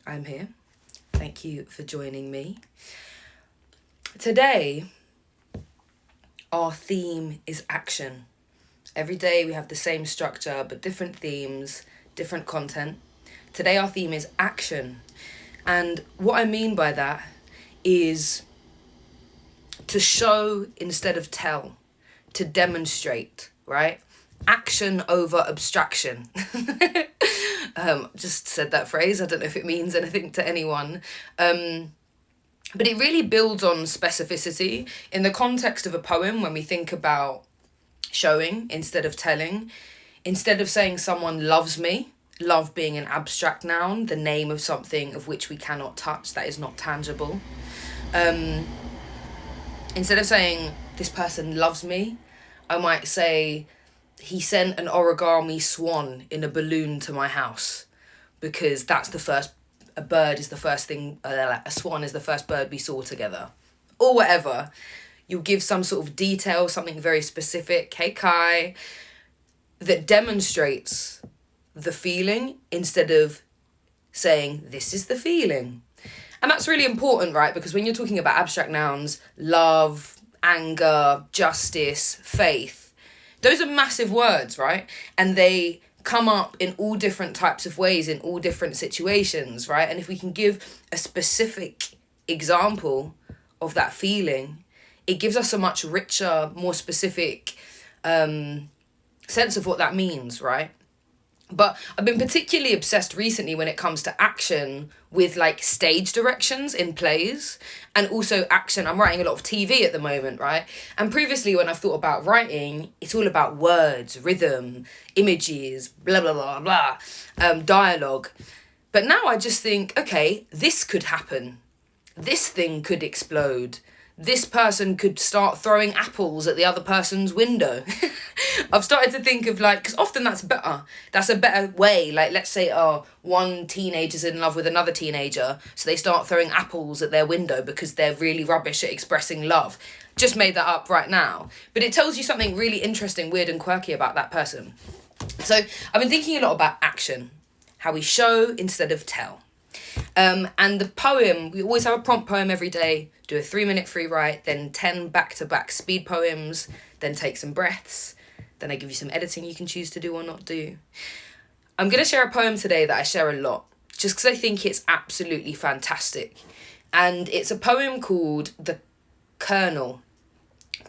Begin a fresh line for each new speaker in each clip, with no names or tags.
I'm here. Thank you for joining me. Today, our theme is action. Every day we have the same structure, but different themes, different content. Today, our theme is action. And what I mean by that is to show instead of tell, to demonstrate, right? Action over abstraction. Just said that phrase. I don't know if it means anything to anyone. But it really builds on specificity. In the context of a poem, when we think about showing instead of telling, instead of saying someone loves me, love being an abstract noun, the name of something of which we cannot touch, that is not tangible. Instead of saying this person loves me, I might say he sent an origami swan in a balloon to my house, because that's the first, a bird is the first thing, a swan is the first bird we saw together, or whatever. You'll give some sort of detail, something very specific, hey Kai, that demonstrates the feeling instead of saying this is the feeling. And that's really important, right? Because when you're talking about abstract nouns, love, anger, justice, faith, those are massive words, right? And they come up in all different types of ways, in all different situations, right? And if we can give a specific example of that feeling, it gives us a much richer, more specific sense of what that means, right? But I've been particularly obsessed recently when it comes to action with like stage directions in plays, and also action. I'm writing a lot of TV at the moment, right? And previously when I've thought about writing, it's all about words, rhythm, images, blah, blah, blah, blah, dialogue. But now I just think, okay, this could happen. This thing could explode. This person could start throwing apples at the other person's window. I've started to think of like, because often that's better. That's a better way. Like, let's say, one teenager's in love with another teenager, so they start throwing apples at their window because they're really rubbish at expressing love. Just made that up right now. But it tells you something really interesting, weird and quirky about that person. So I've been thinking a lot about action, how we show instead of tell. And the poem, we always have a prompt poem every day, do a 3-minute free write, then 10 back-to-back speed poems, then take some breaths, then I give you some editing you can choose to do or not do. I'm going to share a poem today that I share a lot, just because I think it's absolutely fantastic. And it's a poem called The Colonel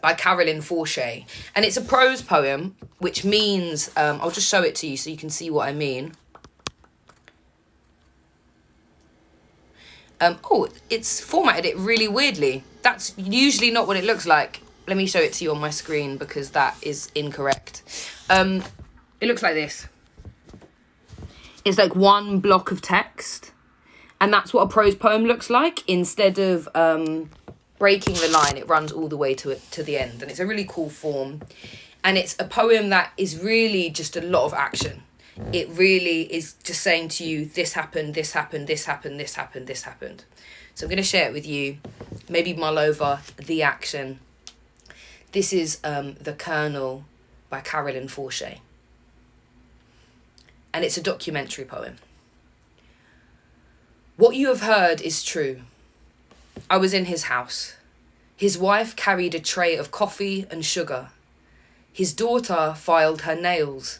by Carolyn Forche. And it's a prose poem, which means, I'll just show it to you so you can see what I mean. It's formatted it really weirdly. That's usually not what it looks like. Let me show it to you on my screen because that is incorrect. It looks like this. It's like one block of text, and that's what a prose poem looks like. Instead of breaking the line, it runs all the way to the end, and it's a really cool form. And it's a poem that is really just a lot of action. It really is just saying to you, this happened, this happened, this happened, this happened, this happened. So I'm going to share it with you, maybe mull over the action. This is The Colonel by Carolyn Forche. And it's a documentary poem. What you have heard is true. I was in his house. His wife carried a tray of coffee and sugar. His daughter filed her nails.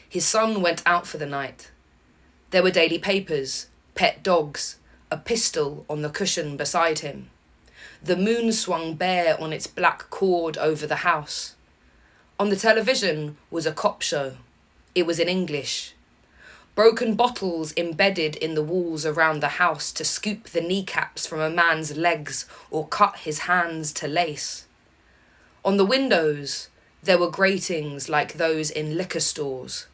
His son went out for the night. There were daily papers, pet dogs, a pistol on the cushion beside him. The moon swung bare on its black cord over the house. On the television was a cop show. It was in English. Broken bottles embedded in the walls around the house to scoop the kneecaps from a man's legs or cut his hands to lace. On the windows, there were gratings like those in liquor stores.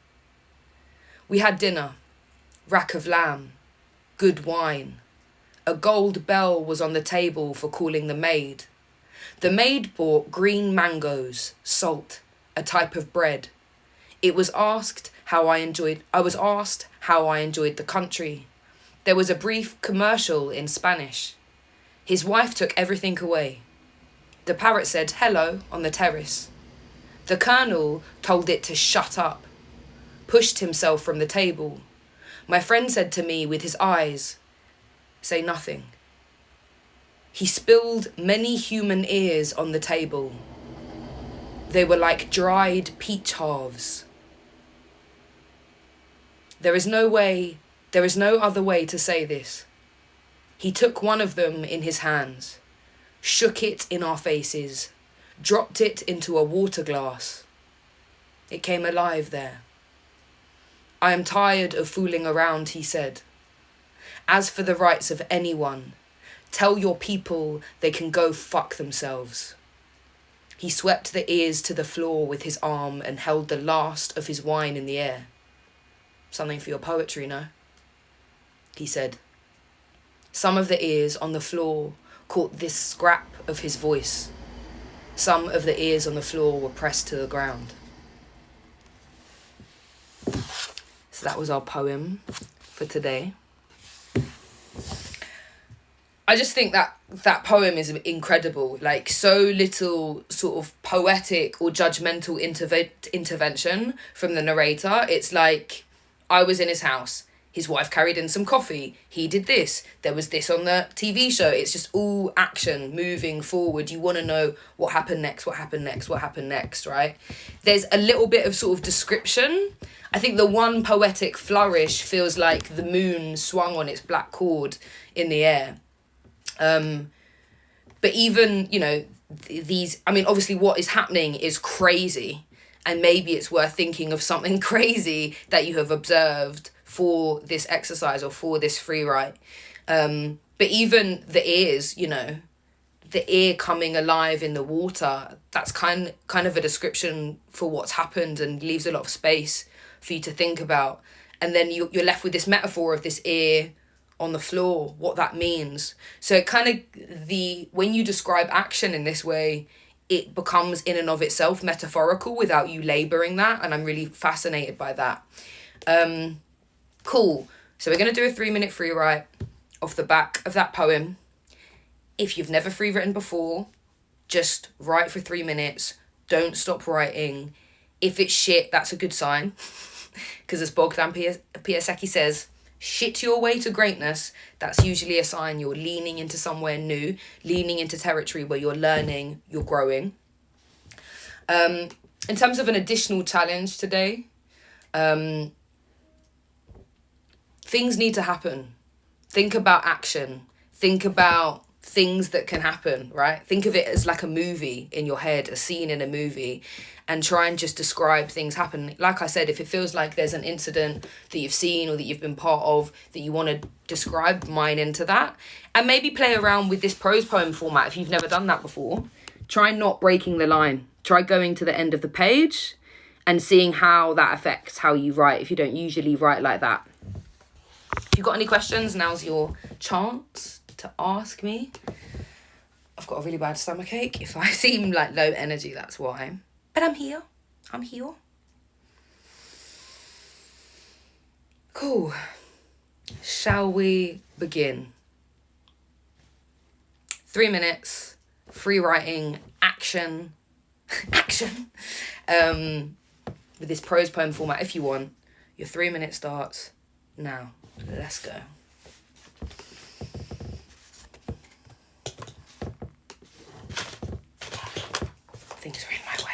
We had dinner, rack of lamb, good wine. A gold bell was on the table for calling the maid. The maid bought green mangoes, salt, a type of bread. I was asked how I enjoyed the country. There was a brief commercial in Spanish. His wife took everything away. The parrot said hello on the terrace. The colonel told it to shut up, pushed himself from the table. My friend said to me with his eyes, say nothing. He spilled many human ears on the table. They were like dried peach halves. There is no other way to say this. He took one of them in his hands, shook it in our faces, dropped it into a water glass. It came alive there. I am tired of fooling around, he said. As for the rights of anyone, tell your people they can go fuck themselves. He swept the ears to the floor with his arm and held the last of his wine in the air. Something for your poetry, no? He said. Some of the ears on the floor caught this scrap of his voice. Some of the ears on the floor were pressed to the ground. So that was our poem for today. I just think that poem is incredible. Like, so little sort of poetic or judgmental intervention from the narrator. It's like, I was in his house. His wife carried in some coffee. He did this. There was this on the TV show. It's just all action, moving forward. You want to know what happened next, right? There's a little bit of sort of description. I think the one poetic flourish feels like the moon swung on its black cord in the air. But even, these, obviously what is happening is crazy. And maybe it's worth thinking of something crazy that you have observed for this exercise or for this free write. But even the ears, the ear coming alive in the water, that's kind of a description for what's happened and leaves a lot of space for you to think about. And then you're left with this metaphor of this ear on the floor, what that means. So it when you describe action in this way, it becomes in and of itself metaphorical without you labouring that. And I'm really fascinated by that. Cool. So we're going to do a 3-minute free write off the back of that poem. If you've never free written before, just write for 3 minutes. Don't stop writing. If it's shit, that's a good sign. Because as Bogdan Piasecki says, shit your way to greatness. That's usually a sign you're leaning into somewhere new, leaning into territory where you're learning, you're growing. In terms of an additional challenge today, things need to happen. Think about action. Think about things that can happen, right? Think of it as like a movie in your head, a scene in a movie, and try and just describe things happen. Like I said, if it feels like there's an incident that you've seen or that you've been part of that you want to describe, mine into that. And maybe play around with this prose poem format if you've never done that before. Try not breaking the line. Try going to the end of the page and seeing how that affects how you write if you don't usually write like that. If you've got any questions, now's your chance to ask me. I've got a really bad stomachache. If I seem like low energy, that's why. But I'm here. Cool. Shall we begin? 3 minutes, free writing, action. With this prose poem format, if you want. Your 3 minute starts now. Let's go. Things are in my way.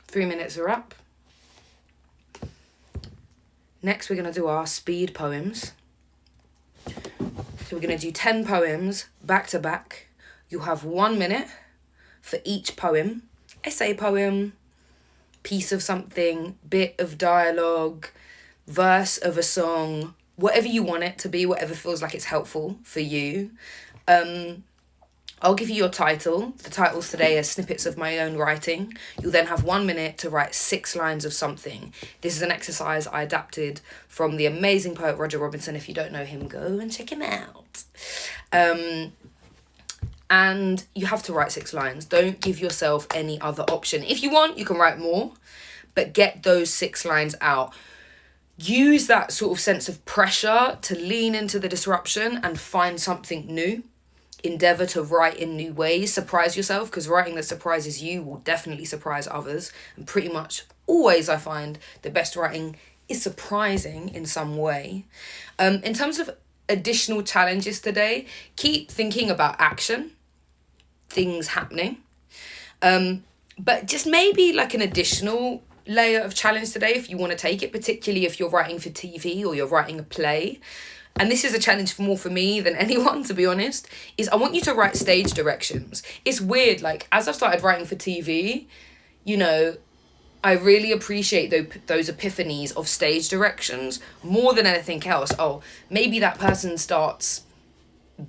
3 minutes are up. Next, we're going to do our speed poems. So we're going to do 10 poems back to back. You'll have 1 minute for each poem. Essay poem, piece of something, bit of dialogue, verse of a song, whatever you want it to be, whatever feels like it's helpful for you. I'll give you your title. The titles today are snippets of my own writing. You'll then have 1 minute to write 6 lines of something. This is an exercise I adapted from the amazing poet Roger Robinson. If you don't know him, go and check him out. And you have to write 6 lines. Don't give yourself any other option. If you want, you can write more, but get those 6 lines out. Use that sort of sense of pressure to lean into the disruption and find something new. Endeavour to write in new ways. Surprise yourself, because writing that surprises you will definitely surprise others. And pretty much always I find the best writing is surprising in some way. In terms of additional challenges today, keep thinking about action, things happening. But just maybe like an additional layer of challenge today if you want to take it, particularly if you're writing for TV or you're writing a play. And this is a challenge for me than anyone, to be honest, is I want you to write stage directions. It's weird, like, as I've started writing for TV, you know, I really appreciate those epiphanies of stage directions more than anything else. Oh, maybe that person starts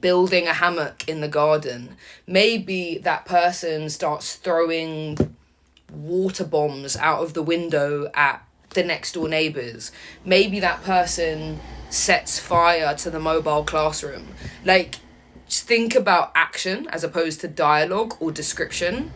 building a hammock in the garden. Maybe that person starts throwing water bombs out of the window at the next door neighbours. Maybe that person sets fire to the mobile classroom. Like, just think about action as opposed to dialogue or description.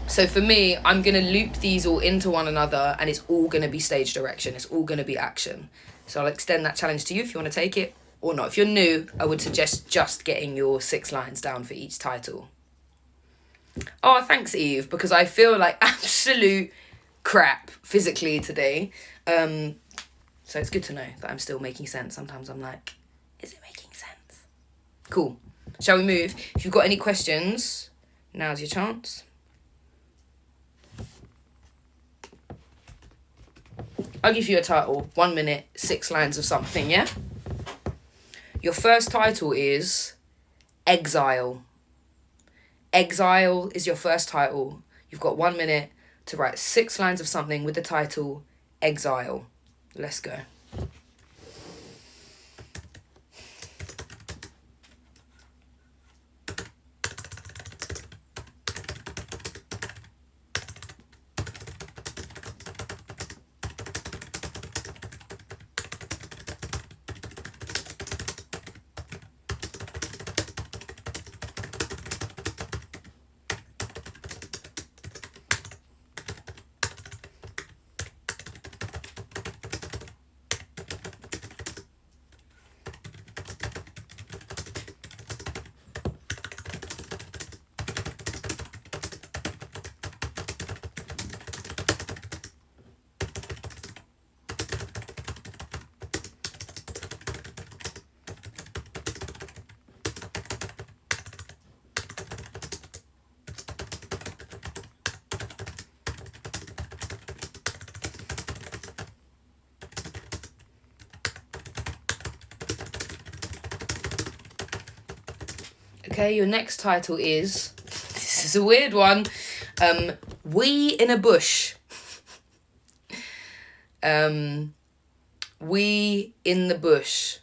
So for me, I'm going to loop these all into one another and it's all going to be stage direction. It's all going to be action. So I'll extend that challenge to you if you want to take it or not. If you're new, I would suggest just getting your 6 lines down for each title. Oh, thanks, Eve, because I feel like absolute crap physically today. So it's good to know that I'm still making sense. Sometimes I'm like, is it making sense? Cool. Shall we move? If you've got any questions, now's your chance. I'll give you a title. 1 minute, 6 lines of something, yeah? Your first title is Exile. Exile is your first title. You've got 1 minute to write 6 lines of something with the title Exile. Let's go. Okay, your next title is, this is a weird one, We in a Bush. We in the Bush.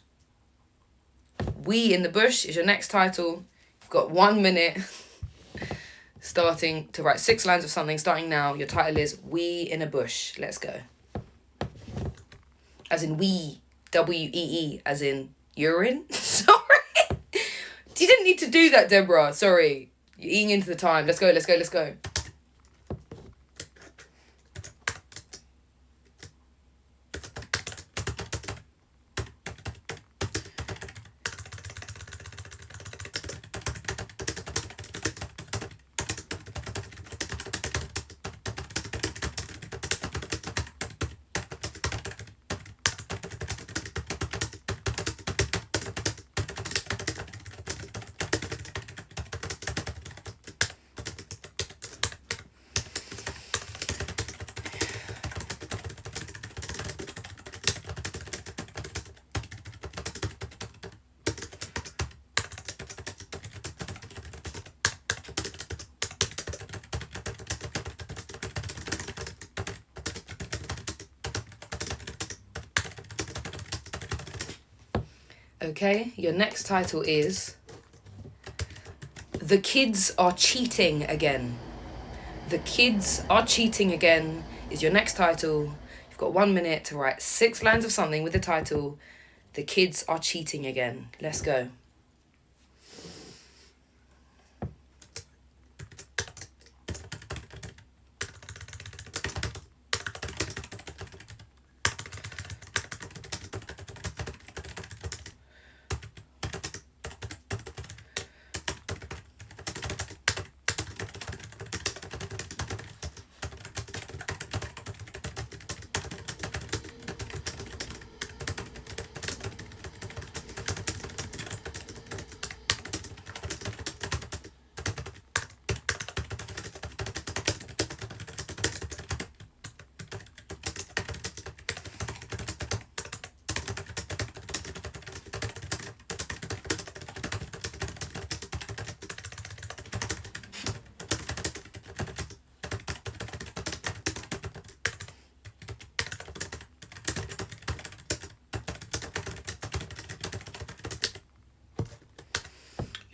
We in the Bush is your next title. You've got 1 minute starting to write 6 lines of something starting now. Your title is We in a Bush. Let's go. As in we, W-E-E, as in urine. Sorry. You didn't need to do that, Deborah. Sorry. You're eating into the time. Let's go, let's go, let's go. Okay, your next title is The Kids Are Cheating Again. The Kids Are Cheating Again is your next title. You've got 1 minute to write 6 lines of something with the title The Kids Are Cheating Again. Let's go.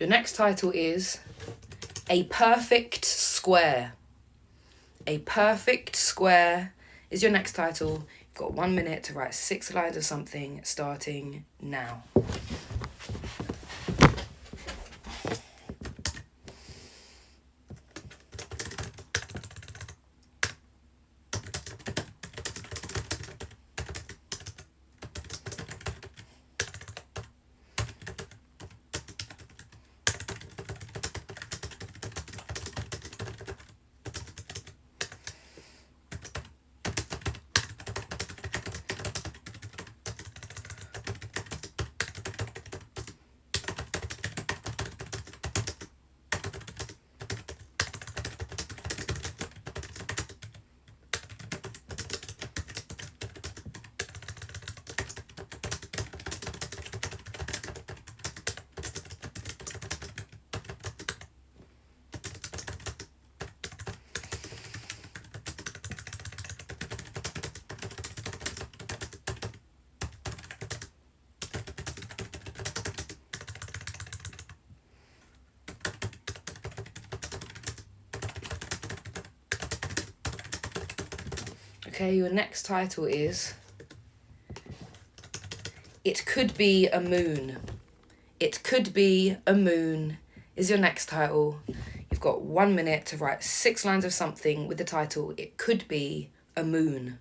Your next title is A Perfect Square. A Perfect Square is your next title. You've got 1 minute to write 6 lines of something starting now. Okay, your next title is It Could Be a Moon. It Could Be a Moon is your next title. You've got 1 minute to write 6 lines of something with the title It Could Be a Moon.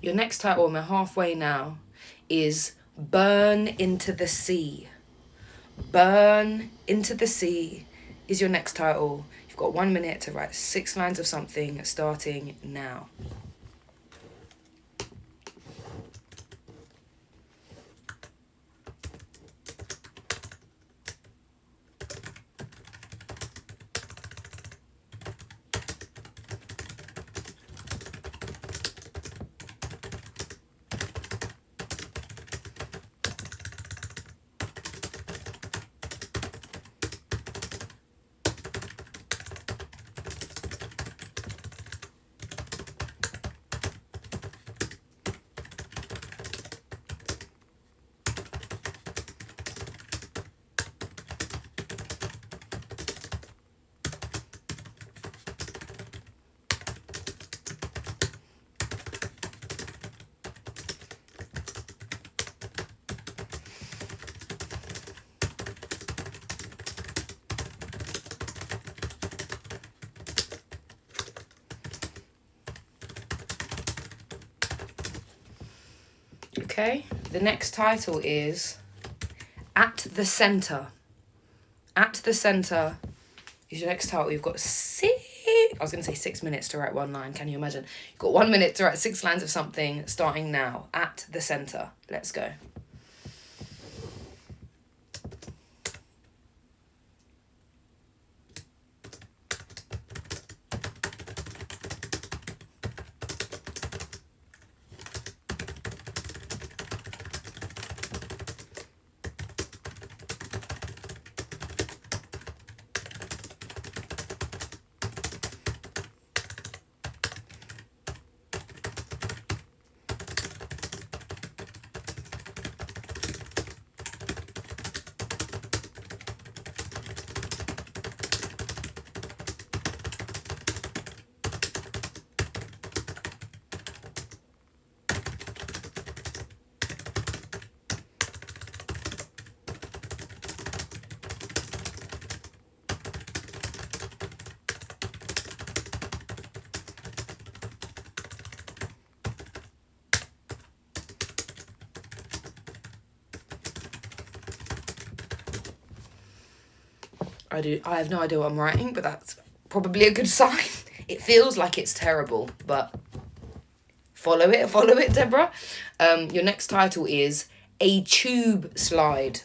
Your next title, I'm halfway now, is Burn Into the Sea. Burn Into the Sea is your next title. You've got 1 minute to write 6 lines of something starting now. Okay, the next title is At the Centre. At the Centre is your next title. You've got 6 minutes to write one line. Can you imagine? You've got 1 minute to write 6 lines of something starting now. At the centre. Let's go. I have no idea what I'm writing, but that's probably a good sign. It feels like it's terrible, but follow it, Deborah. Your next title is A Tube Slide.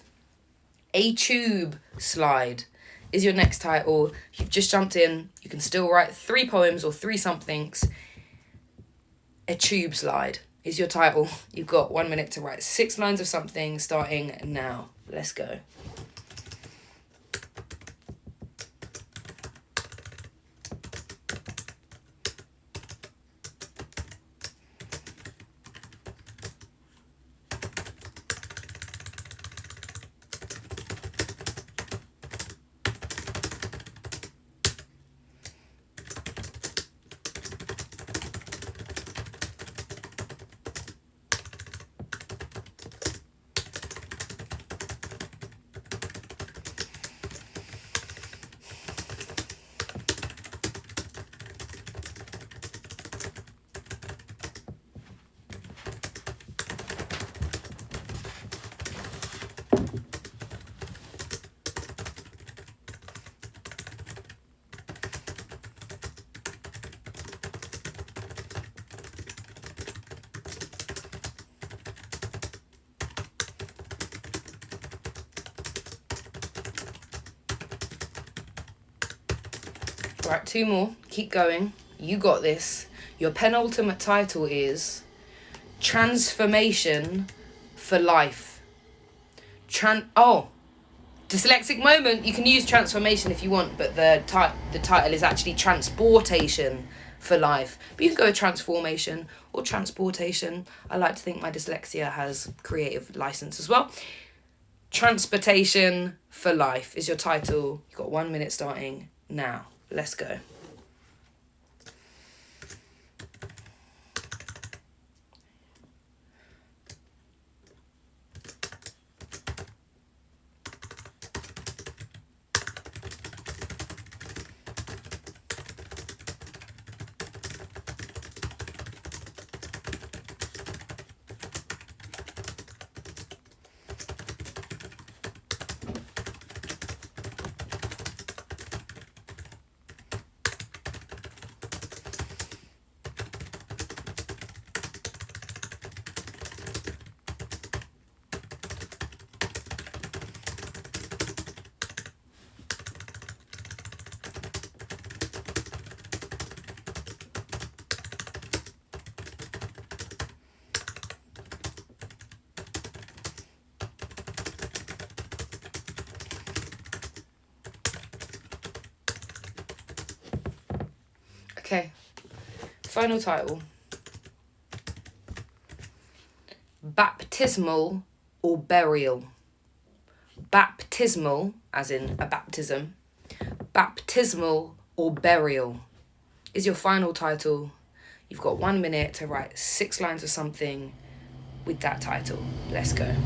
A Tube Slide is your next title. You've just jumped in. You can still write 3 poems or 3 somethings. A Tube Slide is your title. You've got 1 minute to write 6 lines of something starting now. Let's go. Right, 2 more. Keep going. You got this. Your penultimate title is Transformation for Life. Dyslexic moment. You can use transformation if you want, but the title is actually Transportation for Life. But you can go with transformation or transportation. I like to think my dyslexia has creative license as well. Transportation for Life is your title. You've got 1 minute starting now. Let's go. Okay, final title. Baptismal or burial. Baptismal, as in a baptism. Baptismal or burial is your final title. You've got 1 minute to write 6 lines of something with that title. Let's go.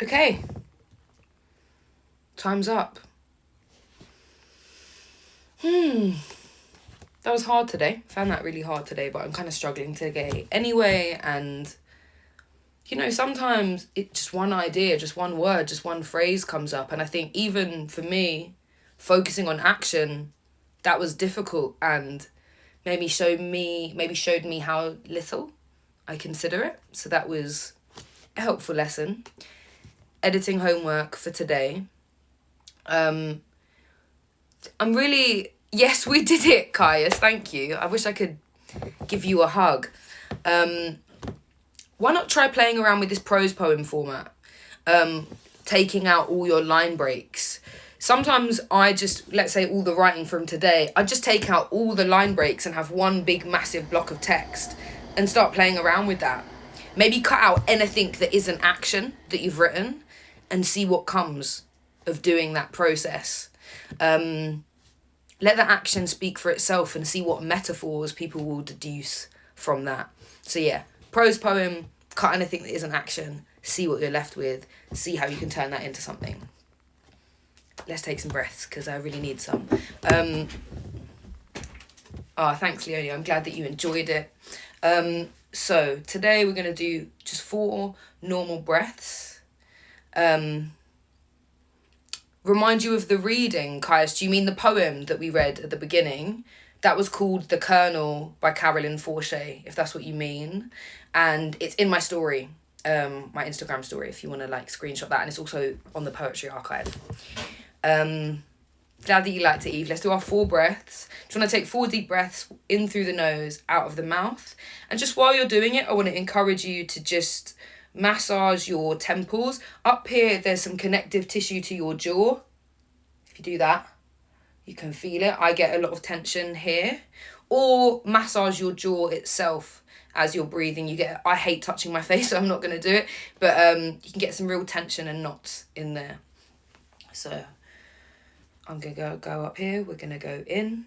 Okay. Time's up. That was hard today. Found that really hard today, but I'm kind of struggling to get it anyway. And, you know, sometimes it just one idea, just one word, just one phrase comes up. And I think even for me, focusing on action, that was difficult and maybe showed me how little I consider it. So that was a helpful lesson. Editing homework for today. Yes, we did it, Caius. Thank you. I wish I could give you a hug. Why not try playing around with this prose poem format? Taking out all your line breaks. Sometimes let's say all the writing from today, I just take out all the line breaks and have one big massive block of text and start playing around with that. Maybe cut out anything that isn't action that you've written and see what comes of doing that process. Let the action speak for itself and see what metaphors people will deduce from that. So yeah, prose poem, cut anything that isn't action, see what you're left with, see how you can turn that into something. Let's take some breaths because I really need some. Thanks, Leonie. I'm glad that you enjoyed it. So today we're going to do just 4 normal breaths. Remind you of the reading, Caius. Do you mean the poem that we read at the beginning? That was called The Colonel by Carolyn Forche, if that's what you mean. And it's in my story, my Instagram story, if you want to screenshot that. And it's also on the Poetry Archive. Glad that you liked it, Eve. Let's do our 4 breaths. Just want to take 4 deep breaths in through the nose, out of the mouth. And just while you're doing it, I want to encourage you to just massage your temples. Up here, there's some connective tissue to your jaw. If you do that, you can feel it. I get a lot of tension here. Or massage your jaw itself as you're breathing. I hate touching my face, so I'm not going to do it. But you can get some real tension and knots in there. So I'm going to go up here. We're going to go in.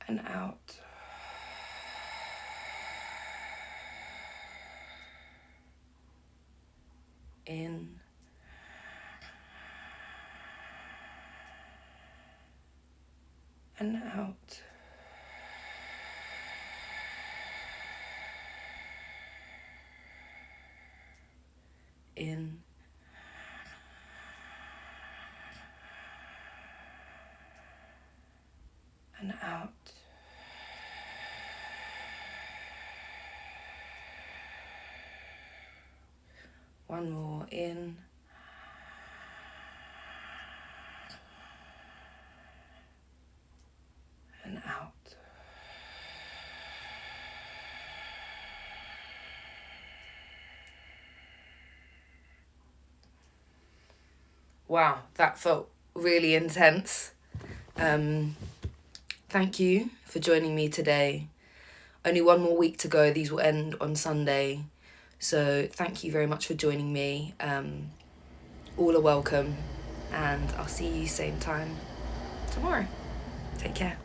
And out. In. And out. In. And out. One more in. And out. Wow, that felt really intense. Thank you for joining me today. Only one more week to go. These will end on Sunday. So thank you very much for joining me. All are welcome. And I'll see you same time tomorrow. Take care.